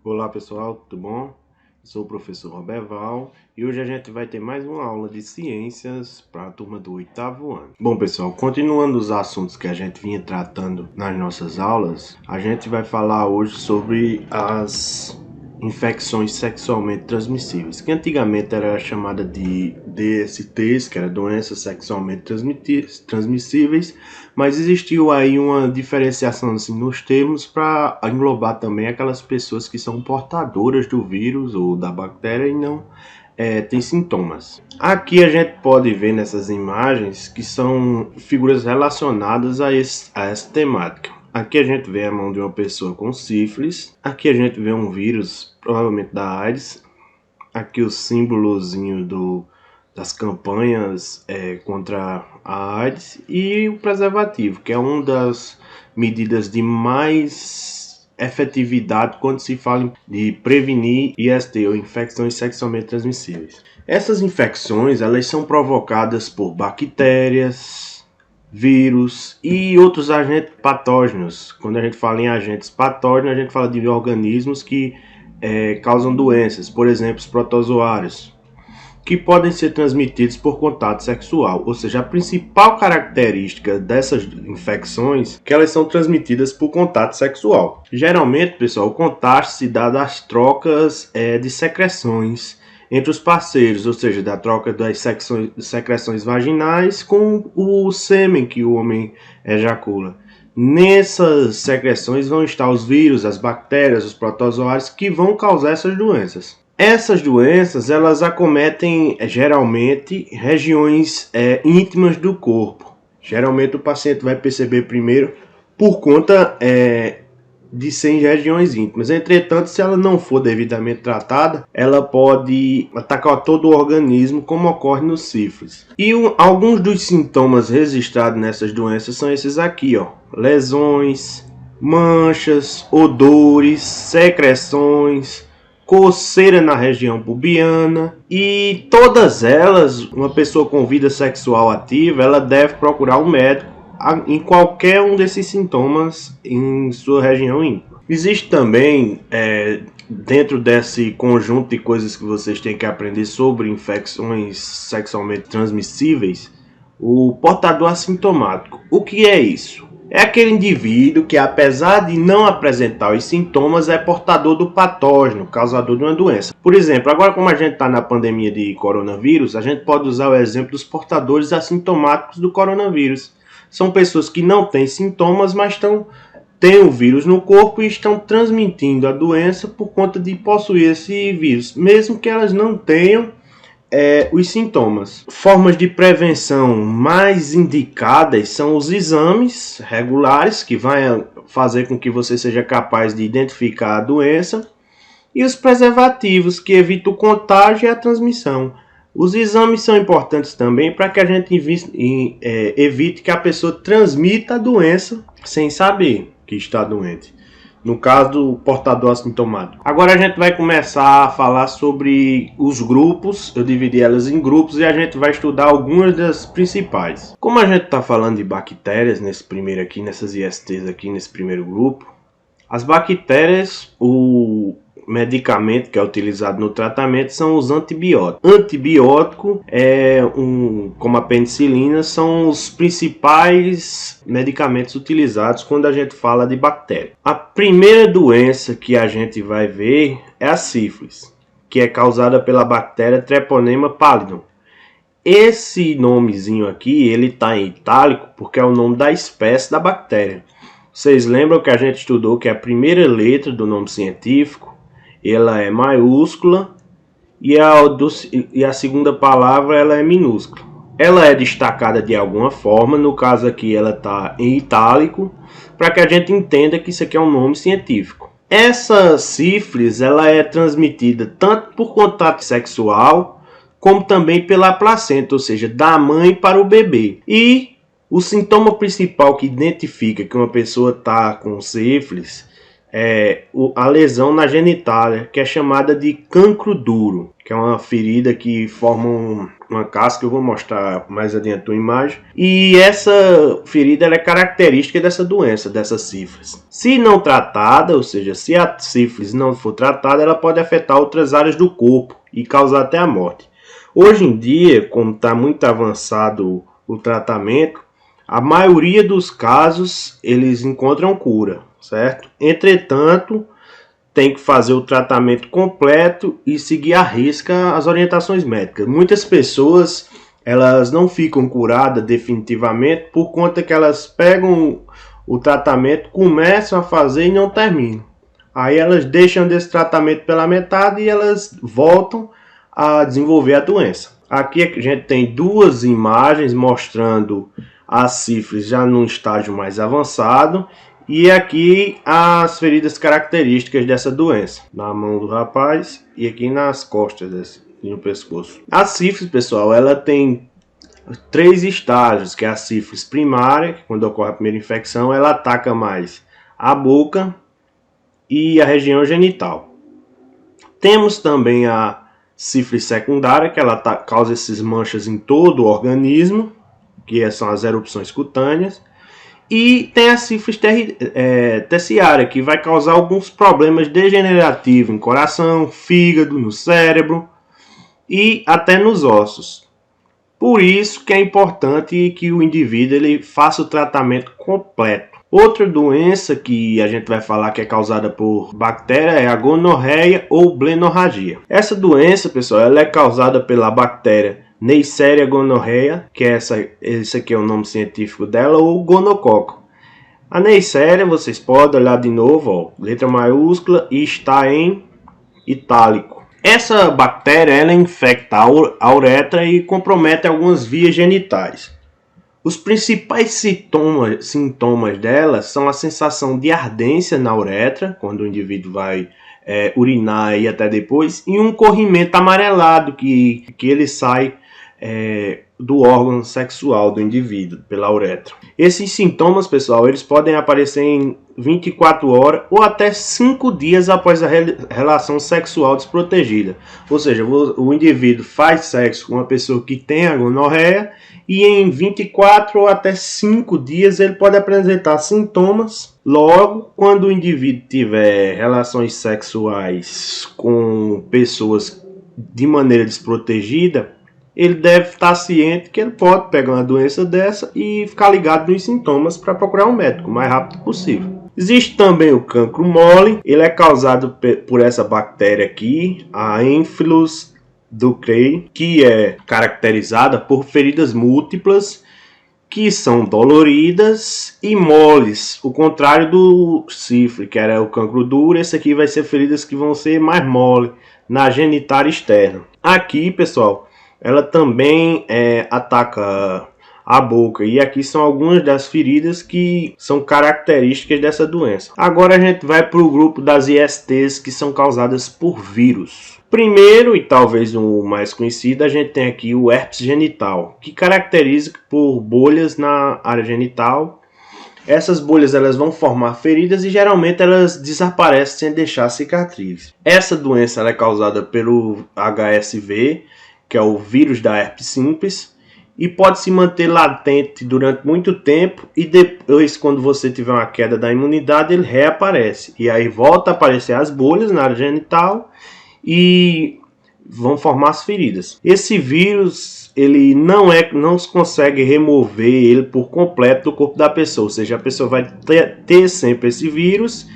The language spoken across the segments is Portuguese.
Olá pessoal, tudo bom? Sou o professor Roberval e hoje a gente vai ter mais uma aula de ciências para a turma do 8º ano. Bom pessoal, continuando os assuntos que a gente vinha tratando nas nossas aulas, a gente vai falar hoje sobre as infecções sexualmente transmissíveis, que antigamente era chamada de DSTs, que era doenças sexualmente transmissíveis, mas existiu aí uma diferenciação assim, nos termos para englobar também aquelas pessoas que são portadoras do vírus ou da bactéria e não tem sintomas. Aqui a gente pode ver nessas imagens que são figuras relacionadas a essa temática. Aqui a gente vê a mão de uma pessoa com sífilis. Aqui a gente vê um vírus, provavelmente da AIDS. Aqui o símbolozinho das campanhas contra a AIDS. E o preservativo, que é uma das medidas de mais efetividade quando se fala de prevenir IST, ou infecções sexualmente transmissíveis. Essas infecções elas são provocadas por bactérias, vírus e outros agentes patógenos. Quando a gente fala em agentes patógenos, a gente fala de organismos que causam doenças, por exemplo, os protozoários, que podem ser transmitidos por contato sexual. Ou seja, a principal característica dessas infecções é que elas são transmitidas por contato sexual. Geralmente, pessoal, o contágio se dá das trocas de secreções entre os parceiros, ou seja, da troca das secreções vaginais com o sêmen que o homem ejacula. Nessas secreções vão estar os vírus, as bactérias, os protozoários que vão causar essas doenças. Essas doenças elas acometem geralmente regiões íntimas do corpo. Geralmente o paciente vai perceber primeiro por conta de ser em regiões íntimas. Entretanto, se ela não for devidamente tratada, ela pode atacar todo o organismo, como ocorre no sífilis. E alguns dos sintomas registrados nessas doenças são esses aqui, ó: lesões, manchas, odores, secreções, coceira na região pubiana, e todas elas, uma pessoa com vida sexual ativa, ela deve procurar um médico em qualquer um desses sintomas em sua região íntima. Existe também, dentro desse conjunto de coisas que vocês têm que aprender sobre infecções sexualmente transmissíveis, o portador assintomático. O que é isso? É aquele indivíduo que, apesar de não apresentar os sintomas, é portador do patógeno, causador de uma doença. Por exemplo, agora como a gente está na pandemia de coronavírus, a gente pode usar o exemplo dos portadores assintomáticos do coronavírus. São pessoas que não têm sintomas, mas têm o vírus no corpo e estão transmitindo a doença por conta de possuir esse vírus, mesmo que elas não tenham os sintomas. Formas de prevenção mais indicadas são os exames regulares, que vai fazer com que você seja capaz de identificar a doença, e os preservativos, que evitam o contágio e a transmissão. Os exames são importantes também para que a gente evite que a pessoa transmita a doença sem saber que está doente. No caso do portador assintomático. Agora a gente vai começar a falar sobre os grupos. Eu dividi elas em grupos e a gente vai estudar algumas das principais. Como a gente está falando de bactérias nessas ISTs aqui nesse primeiro grupo, as bactérias, o medicamento que é utilizado no tratamento são os antibióticos. Antibiótico como a penicilina, são os principais medicamentos utilizados quando a gente fala de bactéria. A primeira doença que a gente vai ver é a sífilis, que é causada pela bactéria Treponema pallidum. Esse nomezinho aqui, ele está em itálico porque é o nome da espécie da bactéria. Vocês lembram que a gente estudou que a primeira letra do nome científico ela é maiúscula e a segunda palavra ela é minúscula. Ela é destacada de alguma forma, no caso aqui ela está em itálico, para que a gente entenda que isso aqui é um nome científico. Essa sífilis ela é transmitida tanto por contato sexual, como também pela placenta, ou seja, da mãe para o bebê. E o sintoma principal que identifica que uma pessoa está com sífilis é a lesão na genitália, que é chamada de cancro duro, que é uma ferida que forma uma casca. Eu vou mostrar mais adiante uma imagem. E essa ferida ela é característica dessa doença, dessa sífilis. Se não tratada, ou seja, se a sífilis não for tratada, ela pode afetar outras áreas do corpo e causar até a morte. Hoje em dia, como está muito avançado o tratamento, a maioria dos casos eles encontram cura, certo? Entretanto, tem que fazer o tratamento completo e seguir à risca as orientações médicas. Muitas pessoas elas não ficam curadas definitivamente por conta que elas pegam o tratamento, começam a fazer e não terminam. Aí elas deixam desse tratamento pela metade e elas voltam a desenvolver a doença. Aqui a gente tem duas imagens mostrando a sífilis já num estágio mais avançado. E aqui as feridas características dessa doença, na mão do rapaz e aqui nas costas e no pescoço. A sífilis, pessoal, ela tem 3 estágios, que é a sífilis primária, que quando ocorre a primeira infecção, ela ataca mais a boca e a região genital. Temos também a sífilis secundária, que ela causa essas manchas em todo o organismo, que são as erupções cutâneas. E tem a sífilis terciária, que vai causar alguns problemas degenerativos em coração, fígado, no cérebro e até nos ossos. Por isso que é importante que o indivíduo ele faça o tratamento completo. Outra doença que a gente vai falar que é causada por bactéria é a gonorreia ou blenorragia. Essa doença, pessoal, ela é causada pela bactéria Neisseria gonorrhea, que esse aqui é o nome científico dela, ou gonococo. A Neisseria, vocês podem olhar de novo, ó, letra maiúscula, e está em itálico. Essa bactéria ela infecta a uretra e compromete algumas vias genitais. Os principais sintomas dela são a sensação de ardência na uretra, quando o indivíduo vai urinar e até depois, e um corrimento amarelado que ele sai do órgão sexual do indivíduo pela uretra. Esses sintomas, pessoal, eles podem aparecer em 24 horas ou até 5 dias após a relação sexual desprotegida. Ou seja, o indivíduo faz sexo com uma pessoa que tem a gonorreia e em 24 ou até 5 dias ele pode apresentar sintomas. Logo, quando o indivíduo tiver relações sexuais com pessoas de maneira desprotegida, ele deve estar ciente que ele pode pegar uma doença dessa e ficar ligado nos sintomas para procurar um médico o mais rápido possível. Existe também o cancro mole, ele é causado por essa bactéria aqui, a Anopheles ducreyi, que é caracterizada por feridas múltiplas que são doloridas e moles, o contrário do sífilis, que era o cancro duro. Esse aqui vai ser feridas que vão ser mais mole na genitália externa. Aqui, pessoal, ela também ataca a boca, e aqui são algumas das feridas que são características dessa doença. Agora a gente vai para o grupo das ISTs que são causadas por vírus. Primeiro, e talvez o mais conhecido, a gente tem aqui o herpes genital, que caracteriza por bolhas na área genital. Essas bolhas elas vão formar feridas e geralmente elas desaparecem sem deixar cicatrizes. Essa doença ela é causada pelo HSV, que é o vírus da herpes simples, e pode se manter latente durante muito tempo, e depois, quando você tiver uma queda da imunidade, ele reaparece. E aí volta a aparecer as bolhas na área genital e vão formar as feridas. Esse vírus, ele não se consegue remover ele por completo do corpo da pessoa, ou seja, a pessoa vai ter sempre esse vírus,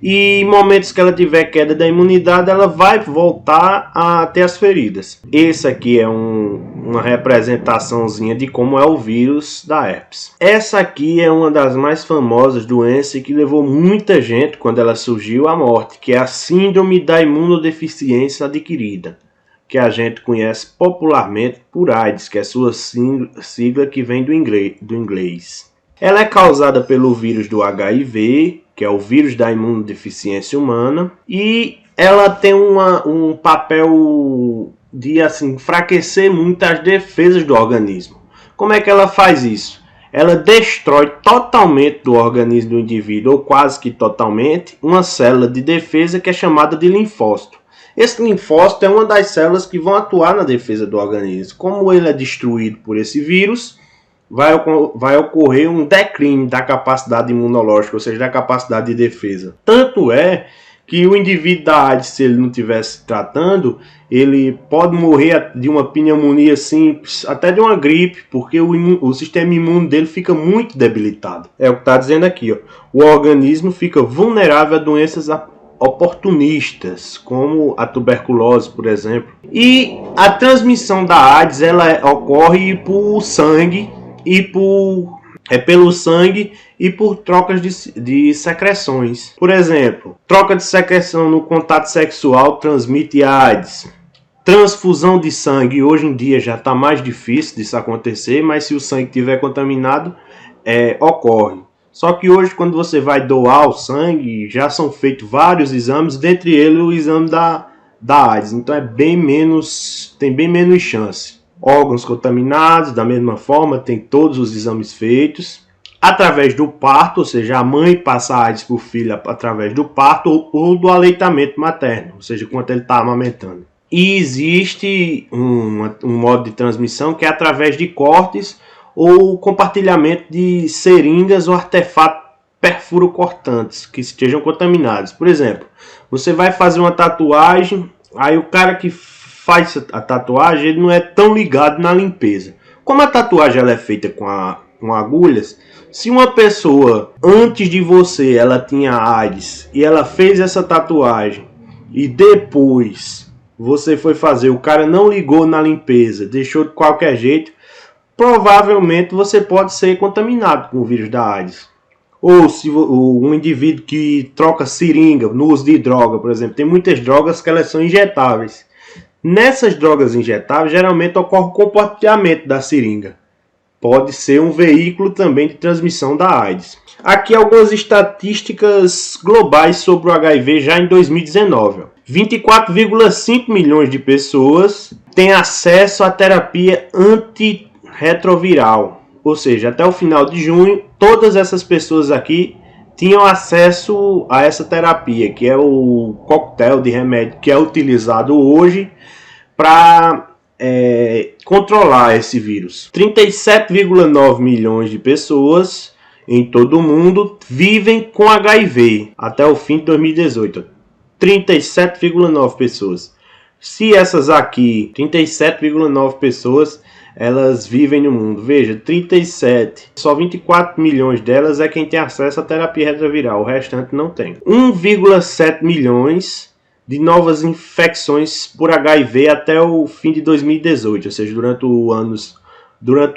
e em momentos que ela tiver queda da imunidade, ela vai voltar a ter as feridas. Esse aqui é uma representaçãozinha de como é o vírus da herpes. Essa aqui é uma das mais famosas doenças que levou muita gente, quando ela surgiu, à morte, que é a síndrome da imunodeficiência adquirida, que a gente conhece popularmente por AIDS, que é a sua sigla que vem do inglês. Ela é causada pelo vírus do HIV, que é o vírus da imunodeficiência humana, e ela tem um papel de enfraquecer muito as defesas do organismo. Como é que ela faz isso? ela destrói totalmente do organismo do indivíduo, ou quase que totalmente, uma célula de defesa que é chamada de linfócito. Esse linfócito é uma das células que vão atuar na defesa do organismo. Como ele é destruído por esse vírus, vai ocorrer um declínio da capacidade imunológica, ou seja, da capacidade de defesa. Tanto é que o indivíduo da AIDS, se ele não estivesse tratando, ele pode morrer de uma pneumonia simples, até de uma gripe, porque o sistema imune dele fica muito debilitado. É o que está dizendo aqui, ó. O organismo fica vulnerável a doenças oportunistas, como a tuberculose, por exemplo. E a transmissão da AIDS ela ocorre por sangue e pelo sangue e por trocas de secreções. Por exemplo, troca de secreção no contato sexual transmite AIDS. Transfusão de sangue, hoje em dia já está mais difícil disso acontecer, mas se o sangue estiver contaminado, ocorre. Só que hoje, quando você vai doar o sangue, já são feitos vários exames, dentre eles o exame da AIDS. Então tem bem menos chance. Órgãos contaminados, da mesma forma, tem todos os exames feitos. Através do parto, ou seja, a mãe passa a AIDS para o filho através do parto ou do aleitamento materno, ou seja, quando ele está amamentando. E existe um modo de transmissão que é através de cortes ou compartilhamento de seringas ou artefatos perfurocortantes que estejam contaminados. Por exemplo, você vai fazer uma tatuagem, aí o cara que faz a tatuagem ele não é tão ligado na limpeza. Como a tatuagem ela é feita com agulhas, se uma pessoa antes de você ela tinha AIDS e ela fez essa tatuagem e depois você foi fazer, o cara não ligou na limpeza, deixou de qualquer jeito, provavelmente você pode ser contaminado com o vírus da AIDS. Ou se um indivíduo que troca seringa no uso de droga, por exemplo, tem muitas drogas que elas são injetáveis. Nessas drogas injetáveis, geralmente ocorre o compartilhamento da seringa. Pode ser um veículo também de transmissão da AIDS. Aqui algumas estatísticas globais sobre o HIV já em 2019. 24,5 milhões de pessoas têm acesso à terapia antirretroviral. Ou seja, até o final de junho, todas essas pessoas aqui tinham acesso a essa terapia, que é o coquetel de remédio que é utilizado hoje para controlar esse vírus. 37,9 milhões de pessoas em todo o mundo vivem com HIV até o fim de 2018. 37,9 pessoas. Se essas aqui, 37,9 pessoas, elas vivem no mundo. Veja, 37. Só 24 milhões delas é quem tem acesso à terapia retroviral. O restante não tem. 1,7 milhões de novas infecções por HIV até o fim de 2018, ou seja, durante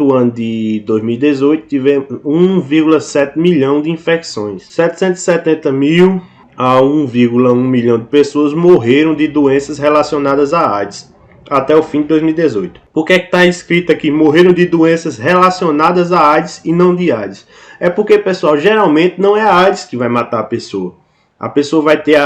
o ano de 2018 tivemos 1,7 milhão de infecções. 770 mil a 1,1 milhão de pessoas morreram de doenças relacionadas à AIDS até o fim de 2018. Por que está escrito aqui morreram de doenças relacionadas à AIDS e não de AIDS? É porque, pessoal, geralmente não é a AIDS que vai matar a pessoa. A pessoa vai ter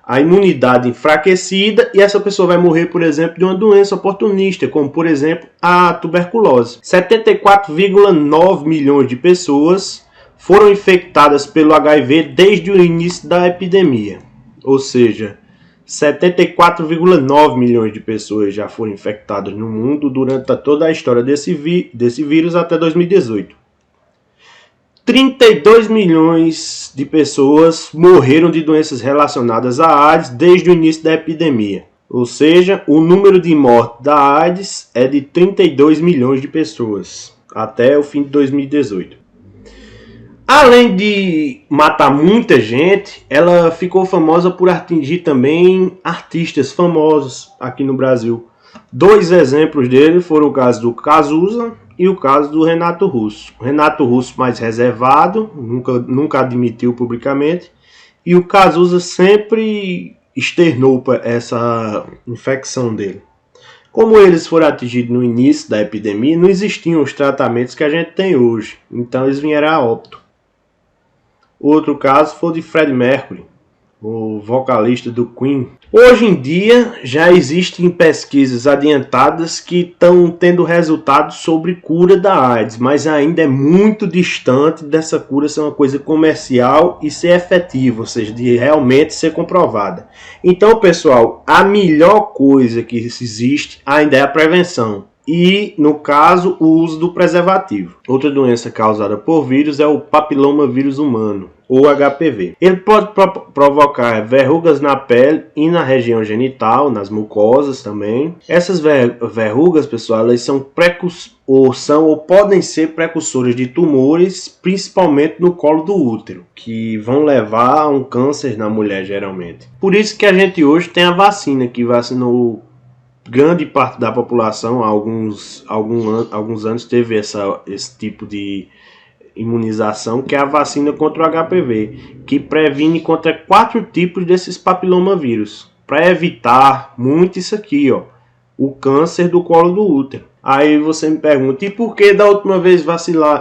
a imunidade enfraquecida e essa pessoa vai morrer, por exemplo, de uma doença oportunista, como, por exemplo, a tuberculose. 74,9 milhões de pessoas foram infectadas pelo HIV desde o início da epidemia. Ou seja, 74,9 milhões de pessoas já foram infectadas no mundo durante toda a história desse vírus até 2018. 32 milhões de pessoas morreram de doenças relacionadas à AIDS desde o início da epidemia. Ou seja, o número de mortes da AIDS é de 32 milhões de pessoas até o fim de 2018. Além de matar muita gente, ela ficou famosa por atingir também artistas famosos aqui no Brasil. Dois exemplos dele foram o caso do Cazuza e o caso do Renato Russo. O Renato Russo mais reservado, nunca admitiu publicamente, e o Cazuza sempre externou essa infecção dele. Como eles foram atingidos no início da epidemia, não existiam os tratamentos que a gente tem hoje, então eles vieram a óbito. Outro caso foi o de Freddie Mercury. o vocalista do Queen. Hoje em dia já existem pesquisas adiantadas que estão tendo resultados sobre cura da AIDS, mas ainda é muito distante dessa cura ser uma coisa comercial e ser efetiva, ou seja, de realmente ser comprovada. Então, pessoal, a melhor coisa que existe ainda é a prevenção. E, no caso, o uso do preservativo. Outra doença causada por vírus é o papilomavírus humano, ou HPV. Ele pode provocar verrugas na pele e na região genital, nas mucosas também. Essas verrugas, pessoal, elas são ou podem ser precursores de tumores, principalmente no colo do útero, que vão levar a um câncer na mulher, geralmente. Por isso que a gente hoje tem a vacina, que vacinou grande parte da população. Há alguns anos teve esse tipo de imunização, que é a vacina contra o HPV, que previne contra 4 tipos desses papilomavírus, para evitar muito isso aqui, ó, o câncer do colo do útero. Aí você me pergunta, e por que da última vez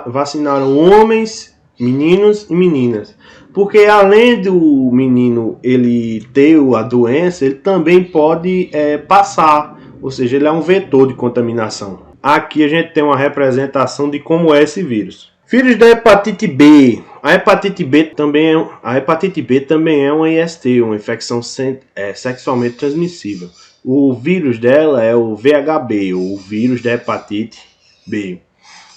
vacinaram homens, meninos e meninas? Porque além do menino ele ter a doença, ele também pode passar, ou seja, ele é um vetor de contaminação. Aqui a gente tem uma representação de como é esse vírus. Vírus da hepatite B. A hepatite B também é uma IST, uma infecção sexualmente transmissível. O vírus dela é o VHB, ou o vírus da hepatite B.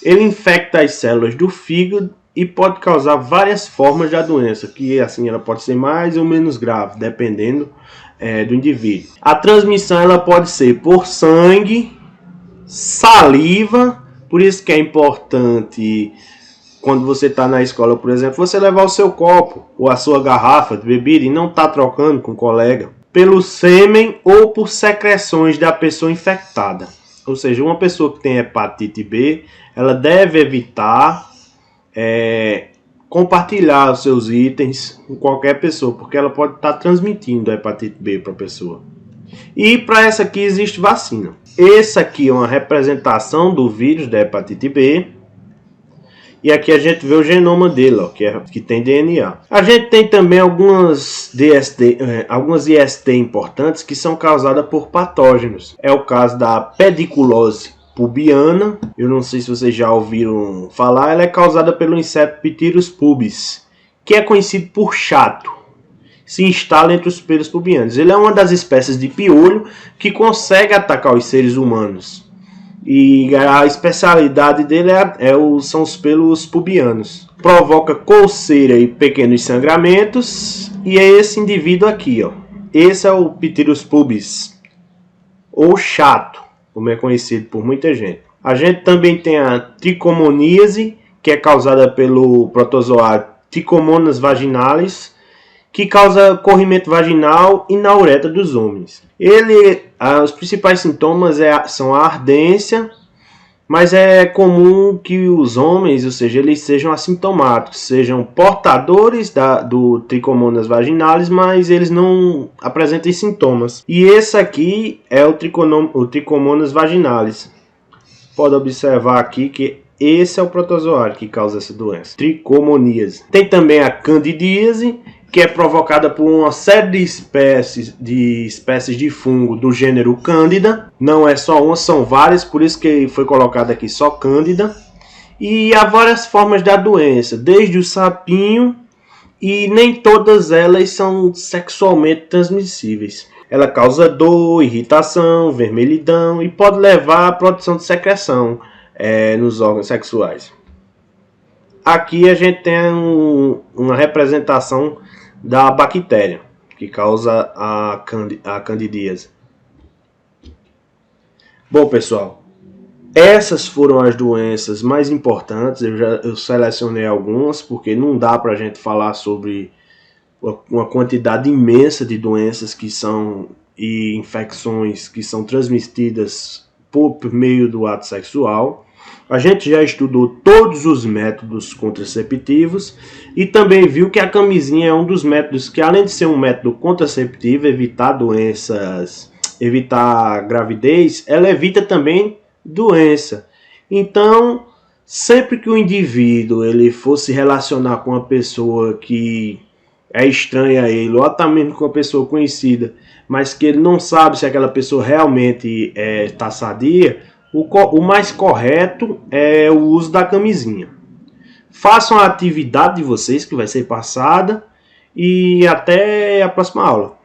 Ele infecta as células do fígado e pode causar várias formas da doença, que assim ela pode ser mais ou menos grave, dependendo do indivíduo. A transmissão ela pode ser por sangue, saliva, por isso que é importante quando você está na escola, por exemplo, você levar o seu copo ou a sua garrafa de bebida e não está trocando com o colega. Pelo sêmen ou por secreções da pessoa infectada. Ou seja, uma pessoa que tem hepatite B, ela deve evitar compartilhar os seus itens com qualquer pessoa, porque ela pode estar transmitindo a hepatite B para a pessoa. E para essa aqui existe vacina. Essa aqui é uma representação do vírus da hepatite B. E aqui a gente vê o genoma dele, ó, que tem DNA. A gente tem também algumas IST importantes que são causadas por patógenos. É o caso da pediculose pubiana. Eu não sei se vocês já ouviram falar. Ela é causada pelo inseto Pithyrus pubis, que é conhecido por chato. Se instala entre os pelos pubianos. Ele é uma das espécies de piolho que consegue atacar os seres humanos. E a especialidade dele são os pelos pubianos. Provoca coceira e pequenos sangramentos. E é esse indivíduo aqui, ó. Esse é o Pithyrus pubis, ou chato, como é conhecido por muita gente. A gente também tem a tricomoníase, que é causada pelo protozoário Trichomonas vaginalis, que causa corrimento vaginal e na uretra dos homens. Os principais sintomas são a ardência, mas é comum que os homens, ou seja, eles sejam assintomáticos, sejam portadores do Trichomonas vaginalis, mas eles não apresentem sintomas. E esse aqui é o Trichomonas vaginalis. Pode observar aqui que esse é o protozoário que causa essa doença, tricomoníase. Tem também a candidíase, que é provocada por uma série de espécies de fungo do gênero Cândida. Não é só uma, são várias, por isso que foi colocado aqui só Cândida. E há várias formas da doença, desde o sapinho, e nem todas elas são sexualmente transmissíveis. Ela causa dor, irritação, vermelhidão e pode levar à produção de secreção nos órgãos sexuais. Aqui a gente tem uma representação da bactéria que causa a candidíase. Bom, pessoal, essas foram as doenças mais importantes. Eu selecionei algumas porque não dá para a gente falar sobre uma quantidade imensa de doenças e infecções que são transmitidas por meio do ato sexual. A gente já estudou todos os métodos contraceptivos e também viu que a camisinha é um dos métodos que, além de ser um método contraceptivo, evitar doenças, evitar gravidez, ela evita também doença. Então, sempre que o indivíduo ele for se relacionar com uma pessoa que é estranho a ele, ou até mesmo com uma pessoa conhecida, mas que ele não sabe se aquela pessoa realmente está sadia, o mais correto é o uso da camisinha. Façam a atividade de vocês que vai ser passada e até a próxima aula.